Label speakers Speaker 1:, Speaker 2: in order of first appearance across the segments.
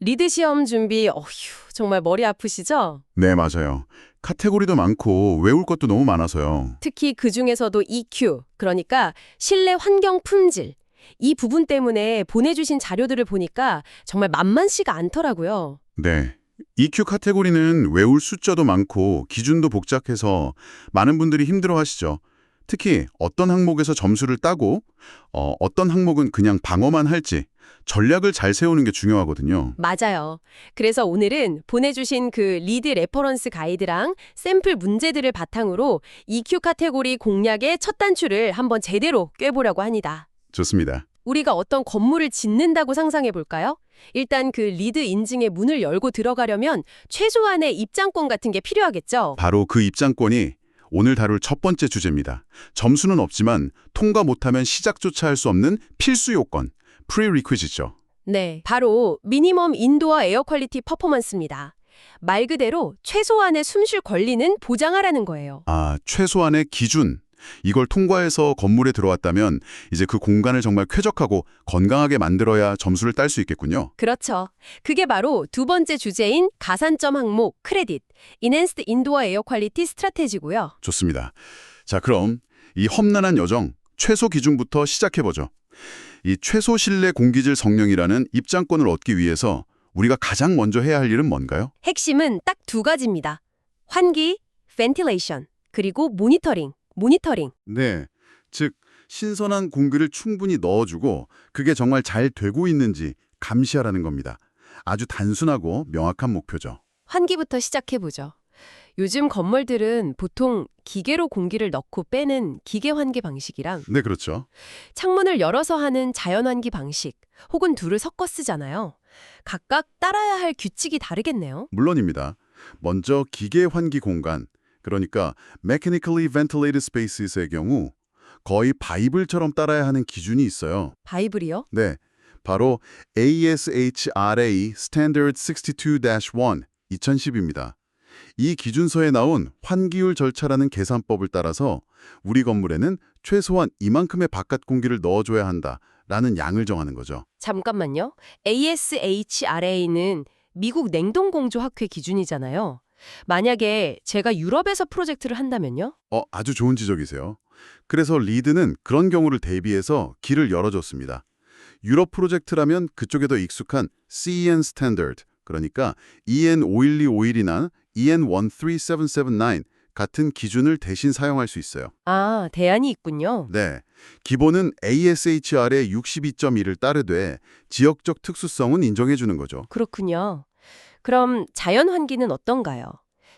Speaker 1: 리드 시험 준비, 어휴, 정말 머리 아프시죠?
Speaker 2: 네, 맞아요. 카테고리도 많고 외울 것도 너무 많아서요.
Speaker 1: 특히 그 중에서도 EQ, 그러니까 실내 환경 품질. 이 부분 때문에 보내주신 자료들을 보니까 정말 만만치가 않더라고요.
Speaker 2: 네. EQ 카테고리는 외울 숫자도 많고 기준도 복잡해서 많은 분들이 힘들어하시죠. 특히 어떤 항목에서 점수를 따고 어떤 항목은 그냥 방어만 할지 전략을 잘 세우는 게 중요하거든요.
Speaker 1: 맞아요. 그래서 오늘은 보내주신 그 리드 레퍼런스 가이드랑 샘플 문제들을 바탕으로 EQ 카테고리 공략의 첫 단추를 한번 제대로 꿰보려고 합니다.
Speaker 2: 좋습니다.
Speaker 1: 우리가 어떤 건물을 짓는다고 상상해 볼까요? 일단 그 리드 인증의 문을 열고 들어가려면 최소한의 입장권 같은 게 필요하겠죠?
Speaker 2: 바로 그 입장권이 오늘 다룰 첫 번째 주제입니다. 점수는 없지만 통과 못하면 시작조차 할 수 없는 필수 요건, 프리리퀴즈죠.
Speaker 1: 네, 바로 미니멈 인도어 에어 퀄리티 퍼포먼스입니다. 말 그대로 최소한의 숨쉴 권리는 보장하라는 거예요.
Speaker 2: 최소한의 기준. 이걸 통과해서 건물에 들어왔다면 이제 그 공간을 정말 쾌적하고 건강하게 만들어야 점수를 딸 수 있겠군요.
Speaker 1: 그렇죠. 그게 바로 두 번째 주제인 가산점 항목 크레딧, Enhanced Indoor Air Quality Strategy고요.
Speaker 2: 좋습니다. 자, 그럼 이 험난한 여정, 최소 기준부터 시작해보죠. 이 최소 실내 공기질 성능이라는 입장권을 얻기 위해서 우리가 가장 먼저 해야 할 일은 뭔가요?
Speaker 1: 핵심은 딱 두 가지입니다. 환기, ventilation, 그리고 모니터링.
Speaker 2: 네, 즉 신선한 공기를 충분히 넣어주고 그게 정말 잘 되고 있는지 감시하라는 겁니다. 아주 단순하고 명확한 목표죠.
Speaker 1: 환기부터 시작해보죠. 요즘 건물들은 보통 기계로 공기를 넣고 빼는 기계 환기 방식이랑
Speaker 2: 네, 그렇죠.
Speaker 1: 창문을 열어서 하는 자연 환기 방식, 혹은 둘을 섞어 쓰잖아요. 각각 따라야 할 규칙이 다르겠네요.
Speaker 2: 물론입니다. 먼저 기계 환기 공간, 그러니까 Mechanically Ventilated Spaces의 경우 거의 바이블처럼 따라야 하는 기준이 있어요.
Speaker 1: 바이블이요?
Speaker 2: 네, 바로 ASHRA Standard 62-1 2010입니다. 이 기준서에 나온 환기율 절차라는 계산법을 따라서 우리 건물에는 최소한 이만큼의 바깥 공기를 넣어줘야 한다라는 양을 정하는 거죠.
Speaker 1: 잠깐만요. ASHRA는 미국 냉동공조학회 기준이잖아요. 만약에 제가 유럽에서 프로젝트를 한다면요?
Speaker 2: 아주 좋은 지적이세요. 그래서 리드는 그런 경우를 대비해서 길을 열어줬습니다. 유럽 프로젝트라면 그쪽에 더 익숙한 CEN 스탠더드, 그러니까 EN 51251이나 EN 13779 같은 기준을 대신 사용할 수 있어요.
Speaker 1: 대안이 있군요.
Speaker 2: 네, 기본은 ASHR의 62.1을 따르되 지역적 특수성은 인정해주는 거죠.
Speaker 1: 그렇군요. 그럼 자연 환기는 어떤가요?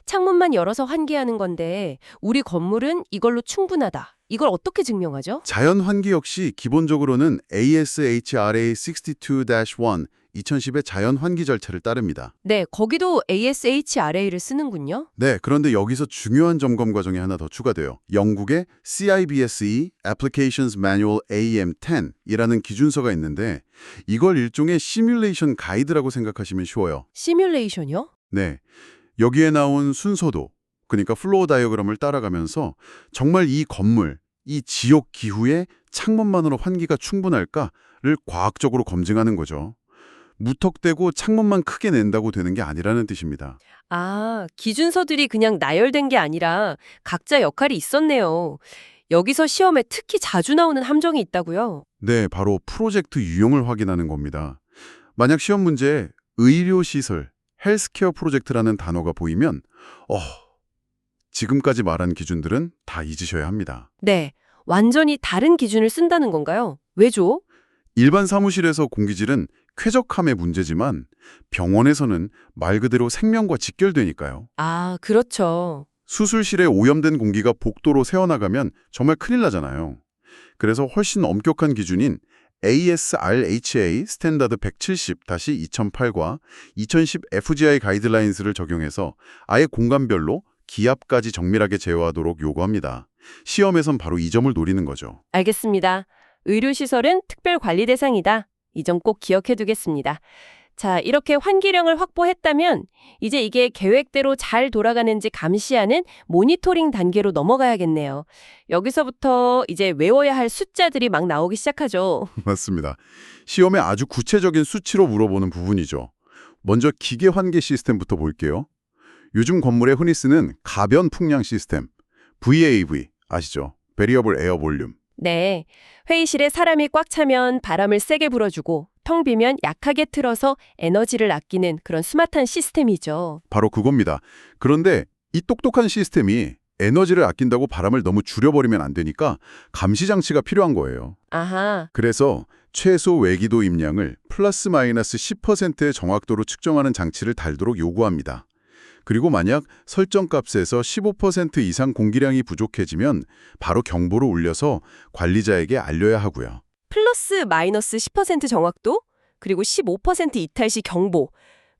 Speaker 1: 창문만 열어서 환기하는 건데 우리 건물은 이걸로 충분하다. 이걸 어떻게 증명하죠?
Speaker 2: 자연 환기 역시 기본적으로는 ASHRA 62-1 2010의 자연 환기 절차를 따릅니다.
Speaker 1: 네, 거기도 ASHRA를 쓰는군요.
Speaker 2: 네, 그런데 여기서 중요한 점검 과정이 하나 더 추가돼요. 영국의 CIBSE Applications Manual AM10이라는 기준서가 있는데 이걸 일종의 시뮬레이션 가이드라고 생각하시면 쉬워요.
Speaker 1: 시뮬레이션이요?
Speaker 2: 네, 여기에 나온 순서도, 그러니까 플로우 다이어그램을 따라가면서 정말 이 건물, 이 지역 기후에 창문만으로 환기가 충분할까를 과학적으로 검증하는 거죠. 무턱대고 창문만 크게 낸다고 되는 게 아니라는 뜻입니다.
Speaker 1: 기준서들이 그냥 나열된 게 아니라 각자 역할이 있었네요. 여기서 시험에 특히 자주 나오는 함정이 있다고요?
Speaker 2: 네, 바로 프로젝트 유형을 확인하는 겁니다. 만약 시험 문제에 의료시설, 헬스케어 프로젝트라는 단어가 보이면 지금까지 말한 기준들은 다 잊으셔야 합니다.
Speaker 1: 네, 완전히 다른 기준을 쓴다는 건가요? 왜죠?
Speaker 2: 일반 사무실에서 공기질은 쾌적함의 문제지만 병원에서는 말 그대로 생명과 직결되니까요.
Speaker 1: 그렇죠.
Speaker 2: 수술실에 오염된 공기가 복도로 새어나가면 정말 큰일 나잖아요. 그래서 훨씬 엄격한 기준인 ASRHA 스탠다드 170-2008과 2010 FGI 가이드라인스를 적용해서 아예 공간별로 기압까지 정밀하게 제어하도록 요구합니다. 시험에선 바로 이 점을 노리는 거죠.
Speaker 1: 알겠습니다. 의료시설은 특별 관리 대상이다. 이 점 꼭 기억해 두겠습니다. 자, 이렇게 환기량을 확보했다면 이제 이게 계획대로 잘 돌아가는지 감시하는 모니터링 단계로 넘어가야겠네요. 여기서부터 이제 외워야 할 숫자들이 막 나오기 시작하죠.
Speaker 2: 맞습니다. 시험에 아주 구체적인 수치로 물어보는 부분이죠. 먼저 기계 환기 시스템부터 볼게요. 요즘 건물에 흔히 쓰는 가변 풍량 시스템, VAV 아시죠? Variable Air Volume.
Speaker 1: 네, 회의실에 사람이 꽉 차면 바람을 세게 불어주고 텅 비면 약하게 틀어서 에너지를 아끼는 그런 스마트한 시스템이죠.
Speaker 2: 바로 그겁니다. 그런데 이 똑똑한 시스템이 에너지를 아낀다고 바람을 너무 줄여버리면 안 되니까 감시 장치가 필요한 거예요.
Speaker 1: 아하,
Speaker 2: 그래서 최소 외기도 입량을 플러스 마이너스 10%의 정확도로 측정하는 장치를 달도록 요구합니다. 그리고 만약 설정 값에서 15% 이상 공기량이 부족해지면 바로 경보를 울려서 관리자에게 알려야 하고요.
Speaker 1: 플러스 마이너스 10% 정확도, 그리고 15% 이탈 시 경보,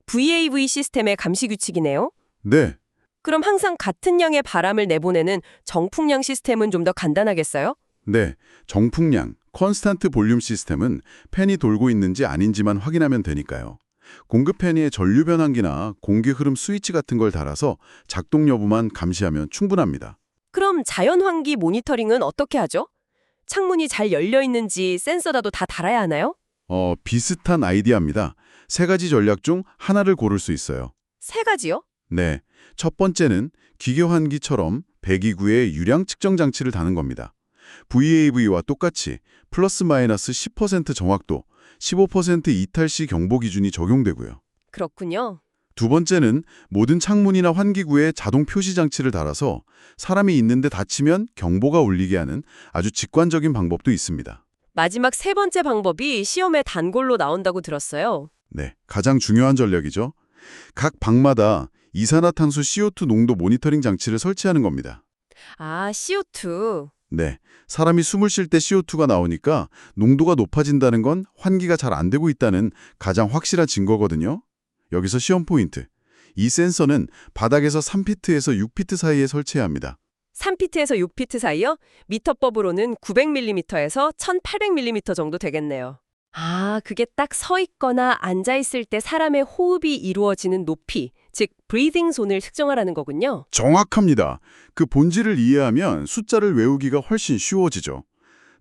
Speaker 1: VAV 시스템의 감시 규칙이네요.
Speaker 2: 네,
Speaker 1: 그럼 항상 같은 양의 바람을 내보내는 정풍량 시스템은 좀 더 간단하겠어요?
Speaker 2: 네. 정풍량, 컨스탄트 볼륨 시스템은 팬이 돌고 있는지 아닌지만 확인하면 되니까요. 공급 팬위에 전류 변환기나 공기 흐름 스위치 같은 걸 달아서 작동 여부만 감시하면 충분합니다.
Speaker 1: 그럼 자연 환기 모니터링은 어떻게 하죠? 창문이 잘 열려 있는지 센서라도 다 달아야 하나요?
Speaker 2: 비슷한 아이디어입니다. 세 가지 전략 중 하나를 고를 수 있어요.
Speaker 1: 세 가지요?
Speaker 2: 네. 첫 번째는 기계 환기처럼 배기구에 유량 측정 장치를 다는 겁니다. VAV와 똑같이 플러스 마이너스 10% 정확도, 15% 이탈 시 경보 기준이 적용되고요.
Speaker 1: 그렇군요.
Speaker 2: 두 번째는 모든 창문이나 환기구에 자동 표시 장치를 달아서 사람이 있는데 다치면 경보가 울리게 하는 아주 직관적인 방법도 있습니다.
Speaker 1: 마지막 세 번째 방법이 시험에 단골로 나온다고 들었어요.
Speaker 2: 네, 가장 중요한 전략이죠. 각 방마다 이산화탄소 CO2 농도 모니터링 장치를 설치하는 겁니다.
Speaker 1: 아, CO2.
Speaker 2: 네, 사람이 숨을 쉴 때 CO2가 나오니까 농도가 높아진다는 건 환기가 잘 안 되고 있다는 가장 확실한 증거거든요. 여기서 시험 포인트. 이 센서는 바닥에서 3피트에서 6피트 사이에 설치해야 합니다.
Speaker 1: 3피트에서 6피트 사이요? 미터법으로는 900mm에서 1800mm 정도 되겠네요. 아, 그게 딱 서 있거나 앉아 있을 때 사람의 호흡이 이루어지는 높이, 즉 브리딩 존을 측정하라는 거군요.
Speaker 2: 정확합니다. 그 본질을 이해하면 숫자를 외우기가 훨씬 쉬워지죠.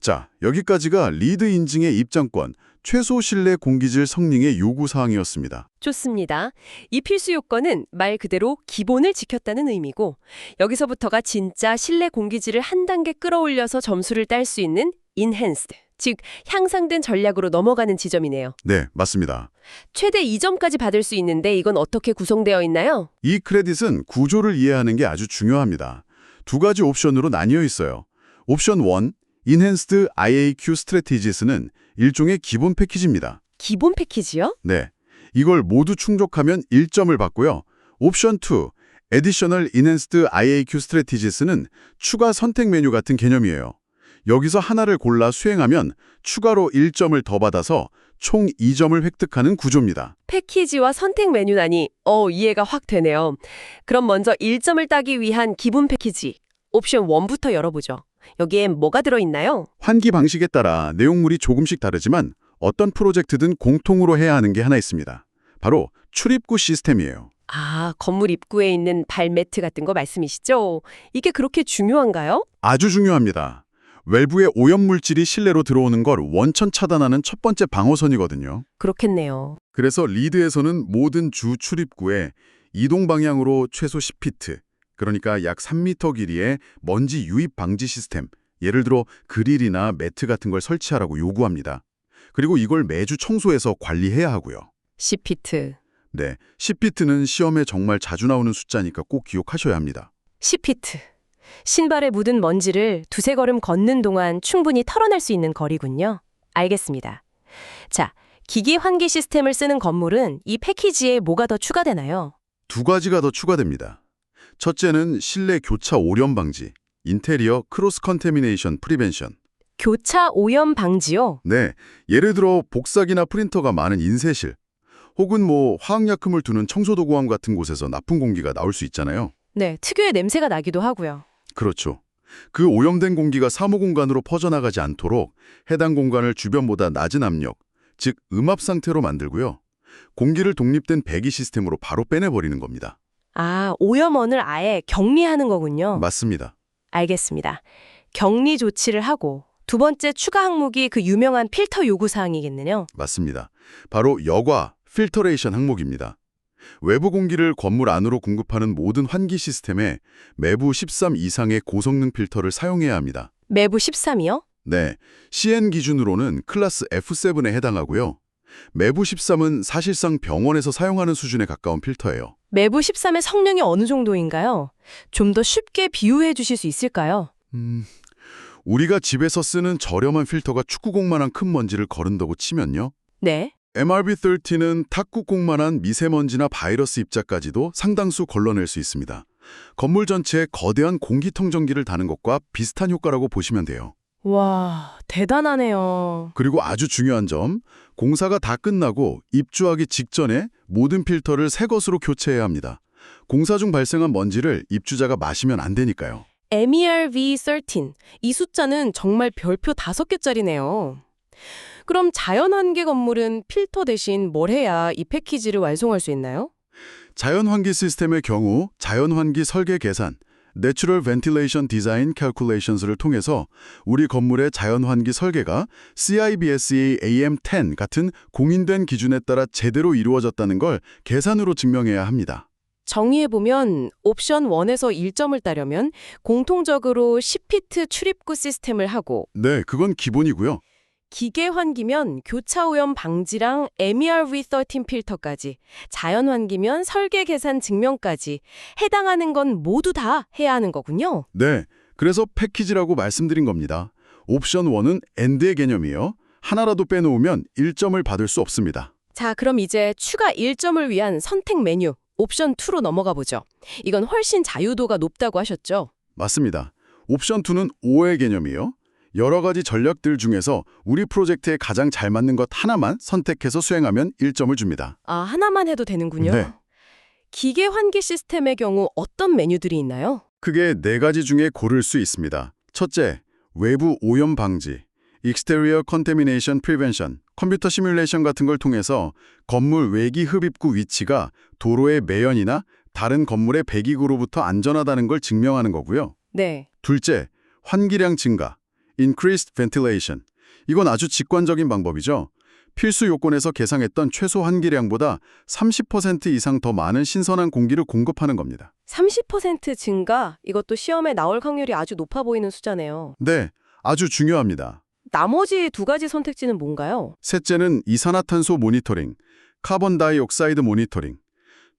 Speaker 2: 자, 여기까지가 리드 인증의 입장권, 최소 실내 공기질 성능의 요구사항이었습니다.
Speaker 1: 좋습니다. 이 필수 요건은 말 그대로 기본을 지켰다는 의미고 여기서부터가 진짜 실내 공기질을 한 단계 끌어올려서 점수를 딸 수 있는 enhanced, 즉 향상된 전략으로 넘어가는 지점이네요.
Speaker 2: 네, 맞습니다.
Speaker 1: 최대 2점까지 받을 수 있는데 이건 어떻게 구성되어 있나요?
Speaker 2: 이 크레딧은 구조를 이해하는 게 아주 중요합니다. 두 가지 옵션으로 나뉘어 있어요. 옵션 1, Enhanced IAQ Strategies는 일종의 기본 패키지입니다.
Speaker 1: 기본 패키지요?
Speaker 2: 네, 이걸 모두 충족하면 1점을 받고요. 옵션 2, Additional Enhanced IAQ Strategies는 추가 선택 메뉴 같은 개념이에요. 여기서 하나를 골라 수행하면 추가로 1점을 더 받아서 총 2점을 획득하는 구조입니다.
Speaker 1: 패키지와 선택 메뉴라니 이해가 확 되네요. 그럼 먼저 1점을 따기 위한 기본 패키지, 옵션 1부터 열어보죠. 여기엔 뭐가 들어있나요?
Speaker 2: 환기 방식에 따라 내용물이 조금씩 다르지만 어떤 프로젝트든 공통으로 해야 하는 게 하나 있습니다. 바로 출입구 시스템이에요.
Speaker 1: 아, 건물 입구에 있는 발매트 같은 거 말씀이시죠? 이게 그렇게 중요한가요?
Speaker 2: 아주 중요합니다. 외부의 오염물질이 실내로 들어오는 걸 원천 차단하는 첫 번째 방어선이거든요.
Speaker 1: 그렇겠네요.
Speaker 2: 그래서 리드에서는 모든 주 출입구에 이동 방향으로 최소 10피트, 그러니까 약 3m 길이의 먼지 유입 방지 시스템, 예를 들어 그릴이나 매트 같은 걸 설치하라고 요구합니다. 그리고 이걸 매주 청소해서 관리해야 하고요.
Speaker 1: 10피트.
Speaker 2: 네, 10피트는 시험에 정말 자주 나오는 숫자니까 꼭 기억하셔야 합니다.
Speaker 1: 10피트. 신발에 묻은 먼지를 두세 걸음 걷는 동안 충분히 털어낼 수 있는 거리군요. 알겠습니다. 자, 기기 환기 시스템을 쓰는 건물은 이 패키지에 뭐가 더 추가되나요?
Speaker 2: 두 가지가 더 추가됩니다. 첫째는 실내 교차 오염 방지, 인테리어 크로스 컨테미네이션 프리벤션.
Speaker 1: 교차 오염 방지요?
Speaker 2: 네, 예를 들어 복사기나 프린터가 많은 인쇄실, 혹은 화학약품을 두는 청소도구함 같은 곳에서 나쁜 공기가 나올 수 있잖아요.
Speaker 1: 네, 특유의 냄새가 나기도 하고요.
Speaker 2: 그렇죠. 그 오염된 공기가 사무공간으로 퍼져나가지 않도록 해당 공간을 주변보다 낮은 압력, 즉 음압 상태로 만들고요. 공기를 독립된 배기 시스템으로 바로 빼내버리는 겁니다.
Speaker 1: 아, 오염원을 아예 격리하는 거군요.
Speaker 2: 맞습니다.
Speaker 1: 알겠습니다. 격리 조치를 하고 두 번째 추가 항목이 그 유명한 필터 요구사항이겠네요.
Speaker 2: 맞습니다. 바로 여과, 필터레이션 항목입니다. 외부 공기를 건물 안으로 공급하는 모든 환기 시스템에 매부 13 이상의 고성능 필터를 사용해야 합니다.
Speaker 1: 매부 13이요?
Speaker 2: 네, CN 기준으로는 클래스 F7에 해당하고요. 매부 13은 사실상 병원에서 사용하는 수준에 가까운 필터예요.
Speaker 1: 매부 13의 성능이 어느 정도인가요? 좀 더 쉽게 비유해 주실 수 있을까요?
Speaker 2: 우리가 집에서 쓰는 저렴한 필터가 축구공만한 큰 먼지를 거른다고 치면요.
Speaker 1: 네.
Speaker 2: MRB13은 탁구공만한 미세먼지나 바이러스 입자까지도 상당수 걸러낼 수 있습니다. 건물 전체에 거대한 공기청정기를 다는 것과 비슷한 효과라고 보시면 돼요.
Speaker 1: 와, 대단하네요.
Speaker 2: 그리고 아주 중요한 점, 공사가 다 끝나고 입주하기 직전에 모든 필터를 새 것으로 교체해야 합니다. 공사 중 발생한 먼지를 입주자가 마시면 안 되니까요.
Speaker 1: MERV13. 이 숫자는 정말 별표 5개짜리네요. 그럼 자연환기 건물은 필터 대신 뭘 해야 이 패키지를 완성할 수 있나요?
Speaker 2: 자연환기 시스템의 경우 자연환기 설계 계산, Natural Ventilation Design Calculations를 통해서 우리 건물의 자연환기 설계가 CIBSE AM10 같은 공인된 기준에 따라 제대로 이루어졌다는 걸 계산으로 증명해야 합니다.
Speaker 1: 정의해보면 옵션 1에서 1점을 따려면 공통적으로 10피트 출입구 시스템을 하고
Speaker 2: 네, 그건 기본이고요.
Speaker 1: 기계 환기면 교차 오염 방지랑 MERV13 필터까지, 자연 환기면 설계 계산 증명까지 해당하는 건 모두 다 해야 하는 거군요.
Speaker 2: 네, 그래서 패키지라고 말씀드린 겁니다. 옵션 1은 엔드의 개념이에요. 하나라도 빼놓으면 1점을 받을 수 없습니다.
Speaker 1: 자, 그럼 이제 추가 1점을 위한 선택 메뉴 옵션 2로 넘어가 보죠. 이건 훨씬 자유도가 높다고 하셨죠?
Speaker 2: 맞습니다. 옵션 2는 5의 개념이에요. 여러 가지 전략들 중에서 우리 프로젝트에 가장 잘 맞는 것 하나만 선택해서 수행하면 1점을 줍니다.
Speaker 1: 아, 하나만 해도 되는군요.
Speaker 2: 네.
Speaker 1: 기계 환기 시스템의 경우 어떤 메뉴들이 있나요?
Speaker 2: 크게 4가지 중에 고를 수 있습니다. 첫째, 외부 오염 방지, Exterior Contamination Prevention, 컴퓨터 시뮬레이션 같은 걸 통해서 건물 외기 흡입구 위치가 도로의 매연이나 다른 건물의 배기구로부터 안전하다는 걸 증명하는 거고요.
Speaker 1: 네.
Speaker 2: 둘째, 환기량 증가, Increased Ventilation. 이건 아주 직관적인 방법이죠. 필수 요건에서 계상했던 최소 환기량보다 30% 이상 더 많은 신선한 공기를 공급하는 겁니다.
Speaker 1: 30% 증가? 이것도 시험에 나올 확률이 아주 높아 보이는 숫자네요.
Speaker 2: 네, 아주 중요합니다.
Speaker 1: 나머지 2가지 선택지는 뭔가요?
Speaker 2: 셋째는 이산화탄소 모니터링, 카본 다이옥사이드 모니터링.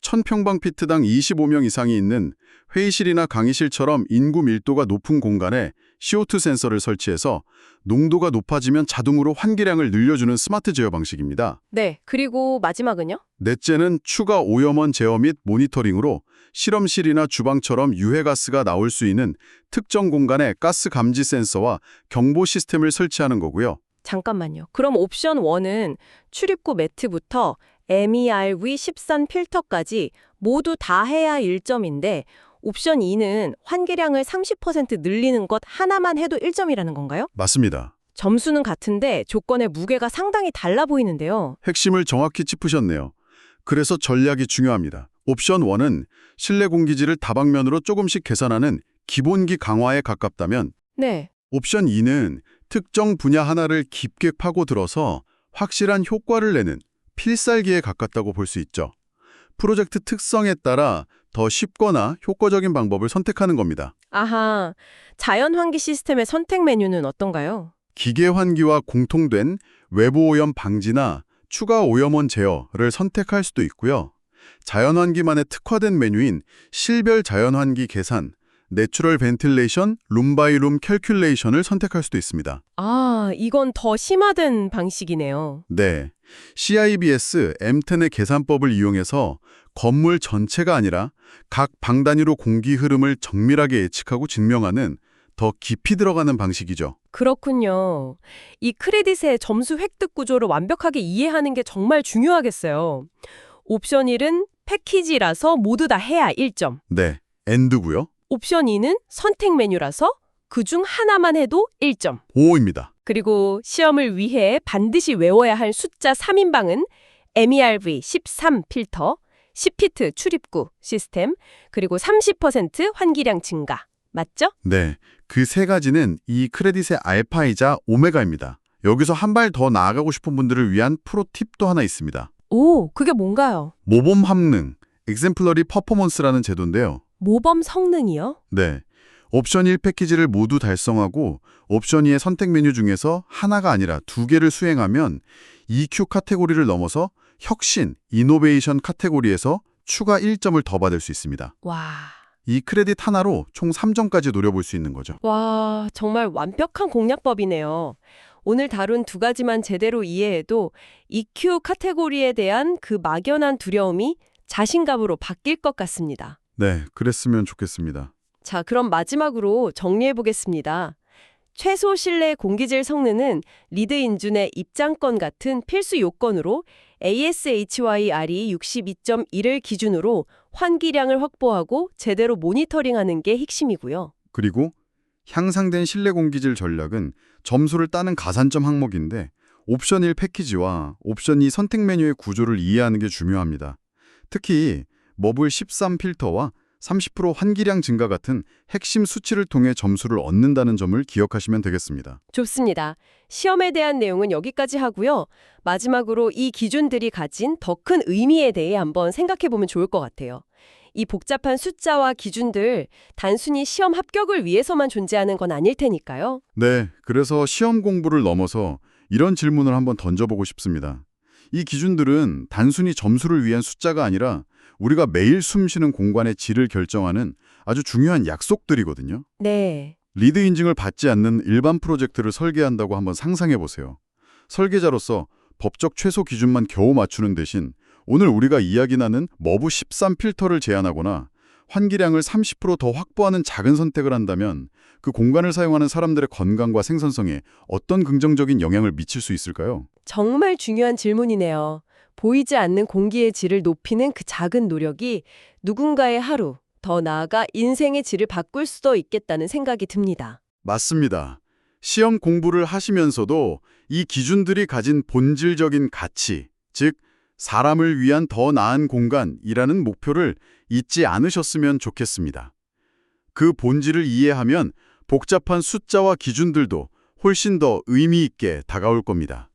Speaker 2: 1000평방피트당 25명 이상이 있는 회의실이나 강의실처럼 인구 밀도가 높은 공간에 CO2 센서를 설치해서 농도가 높아지면 자동으로 환기량을 늘려주는 스마트 제어 방식입니다.
Speaker 1: 네, 그리고 마지막은요?
Speaker 2: 넷째는 추가 오염원 제어 및 모니터링으로 실험실이나 주방처럼 유해가스가 나올 수 있는 특정 공간에 가스 감지 센서와 경보 시스템을 설치하는 거고요.
Speaker 1: 잠깐만요. 그럼 옵션 1은 출입구 매트부터 MERV13 필터까지 모두 다 해야 1점인데 옵션 2는 환기량을 30% 늘리는 것 하나만 해도 1점이라는 건가요?
Speaker 2: 맞습니다.
Speaker 1: 점수는 같은데 조건의 무게가 상당히 달라 보이는데요.
Speaker 2: 핵심을 정확히 짚으셨네요. 그래서 전략이 중요합니다. 옵션 1은 실내 공기질을 다방면으로 조금씩 계산하는 기본기 강화에 가깝다면
Speaker 1: 네.
Speaker 2: 옵션 2는 특정 분야 하나를 깊게 파고들어서 확실한 효과를 내는 필살기에 가깝다고 볼 수 있죠. 프로젝트 특성에 따라 더 쉽거나 효과적인 방법을 선택하는 겁니다.
Speaker 1: 아하, 자연 환기 시스템의 선택 메뉴는 어떤가요?
Speaker 2: 기계 환기와 공통된 외부 오염 방지나 추가 오염원 제어를 선택할 수도 있고요. 자연환기만의 특화된 메뉴인 실별 자연환기 계산, 내추럴 벤틸레이션, 룸바이룸 캘큘레이션을 선택할 수도 있습니다.
Speaker 1: 아, 이건 더 심화된 방식이네요.
Speaker 2: 네, CIBS M10의 계산법을 이용해서 건물 전체가 아니라 각 방 단위로 공기 흐름을 정밀하게 예측하고 증명하는 더 깊이 들어가는 방식이죠.
Speaker 1: 그렇군요. 이 크레딧의 점수 획득 구조를 완벽하게 이해하는 게 정말 중요하겠어요. 옵션 1은 패키지라서 모두 다 해야 1점.
Speaker 2: 네, 엔드고요.
Speaker 1: 옵션 2는 선택 메뉴라서 그중 하나만 해도 1점.
Speaker 2: 5입니다.
Speaker 1: 그리고 시험을 위해 반드시 외워야 할 숫자 3인방은 MERV 13 필터, 10피트 출입구 시스템, 그리고 30% 환기량 증가. 맞죠?
Speaker 2: 네, 그 세 가지는 이 크레딧의 알파이자 오메가입니다. 여기서 한 발 더 나아가고 싶은 분들을 위한 프로 팁도 하나 있습니다.
Speaker 1: 오, 그게 뭔가요?
Speaker 2: 모범 합능, exemplary performance라는 제도인데요.
Speaker 1: 모범 성능이요?
Speaker 2: 네. 옵션 1 패키지를 모두 달성하고 옵션 2의 선택 메뉴 중에서 하나가 아니라 두 개를 수행하면 EQ 카테고리를 넘어서 혁신, 이노베이션 카테고리에서 추가 1점을 더 받을 수 있습니다.
Speaker 1: 와,
Speaker 2: 이 크레딧 하나로 총 3점까지 노려볼 수 있는 거죠.
Speaker 1: 와, 정말 완벽한 공략법이네요. 오늘 다룬 두 가지만 제대로 이해해도 EQ 카테고리에 대한 그 막연한 두려움이 자신감으로 바뀔 것 같습니다.
Speaker 2: 네, 그랬으면 좋겠습니다.
Speaker 1: 자, 그럼 마지막으로 정리해 보겠습니다. 최소 실내 공기질 성능은 리드 인준의 입장권 같은 필수 요건으로 ASHYR이 62.1을 기준으로 환기량을 확보하고 제대로 모니터링하는 게 핵심이고요.
Speaker 2: 그리고 향상된 실내 공기질 전략은 점수를 따는 가산점 항목인데 옵션 1 패키지와 옵션 2 선택 메뉴의 구조를 이해하는 게 중요합니다. 특히 머블 13 필터와 30% 환기량 증가 같은 핵심 수치를 통해 점수를 얻는다는 점을 기억하시면 되겠습니다.
Speaker 1: 좋습니다. 시험에 대한 내용은 여기까지 하고요. 마지막으로 이 기준들이 가진 더 큰 의미에 대해 한번 생각해 보면 좋을 것 같아요. 이 복잡한 숫자와 기준들 단순히 시험 합격을 위해서만 존재하는 건 아닐 테니까요.
Speaker 2: 네, 그래서 시험 공부를 넘어서 이런 질문을 한번 던져보고 싶습니다. 이 기준들은 단순히 점수를 위한 숫자가 아니라 우리가 매일 숨쉬는 공간의 질을 결정하는 아주 중요한 약속들이거든요.
Speaker 1: 네.
Speaker 2: 리드 인증을 받지 않는 일반 프로젝트를 설계한다고 한번 상상해 보세요. 설계자로서 법적 최소 기준만 겨우 맞추는 대신 오늘 우리가 이야기 나눈 머브 13 필터를 제한하거나 환기량을 30% 더 확보하는 작은 선택을 한다면 그 공간을 사용하는 사람들의 건강과 생산성에 어떤 긍정적인 영향을 미칠 수 있을까요?
Speaker 1: 정말 중요한 질문이네요. 보이지 않는 공기의 질을 높이는 그 작은 노력이 누군가의 하루, 더 나아가 인생의 질을 바꿀 수도 있겠다는 생각이 듭니다.
Speaker 2: 맞습니다. 시험 공부를 하시면서도 이 기준들이 가진 본질적인 가치, 즉 사람을 위한 더 나은 공간이라는 목표를 잊지 않으셨으면 좋겠습니다. 그 본질을 이해하면 복잡한 숫자와 기준들도 훨씬 더 의미 있게 다가올 겁니다.